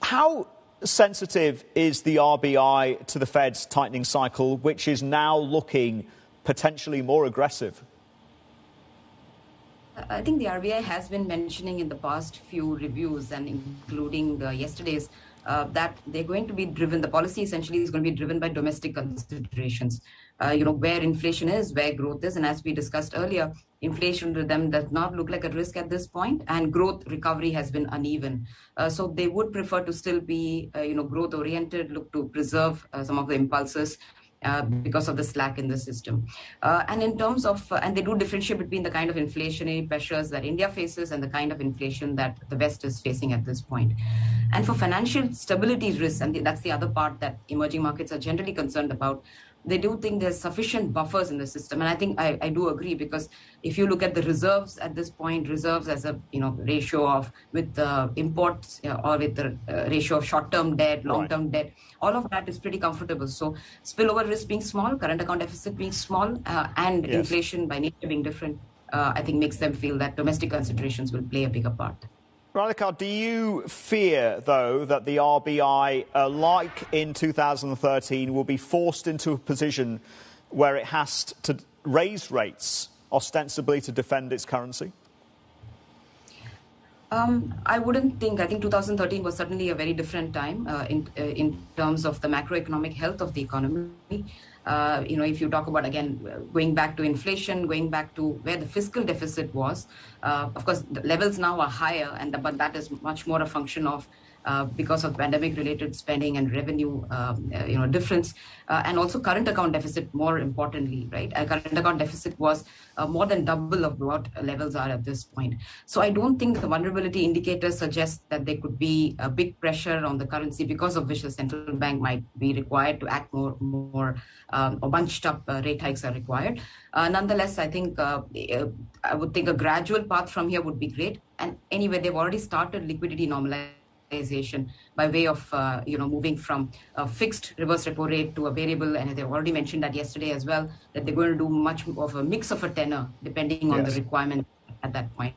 How sensitive is the RBI to the Fed's tightening cycle, which is now looking potentially more aggressive? I think the RBI has been mentioning in the past few reviews, and including yesterday's, that they're going to be driven, the policy essentially is going to be driven by domestic considerations. Where inflation is, where growth is. And as we discussed earlier, inflation to them does not look like a risk at this point, and growth recovery has been uneven. So they would prefer to still be, growth oriented, look to preserve some of the impulses because of the slack in the system. And in terms of, and they do differentiate between the kind of inflationary pressures that India faces and the kind of inflation that the West is facing at this point. And for financial stability risks, and that's the other part that emerging markets are generally concerned about, they do think there's sufficient buffers in the system. And I think I do agree, because if you look at the reserves at this point, reserves as a ratio of with imports or with the ratio of short-term debt, long-term debt, all of that is pretty comfortable. So spillover risk being small, current account deficit being small, and inflation by nature being different, I think makes them feel that domestic considerations will play a bigger part. Radhika, do you fear, though, that the RBI, like in 2013, will be forced into a position where it has to raise rates, ostensibly to defend its currency? I wouldn't think. I think 2013 was certainly a very different time in terms of the macroeconomic health of the economy. If you talk about, again, going back to inflation, going back to where the fiscal deficit was, of course, the levels now are higher, but that is much more a function of because of pandemic-related spending and revenue, difference, and also current account deficit. More importantly, right, a current account deficit was more than double of what levels are at this point. So I don't think the vulnerability indicators suggest that there could be a big pressure on the currency, because of which the central bank might be required to act more or bunched up rate hikes are required. Nonetheless, I think I would think a gradual path from here would be great. And anyway, they've already started liquidity normalization by way of moving from a fixed reverse repo rate to a variable, and they've already mentioned that yesterday as well, that they're going to do much of a mix of a tenor depending on the requirement at that point.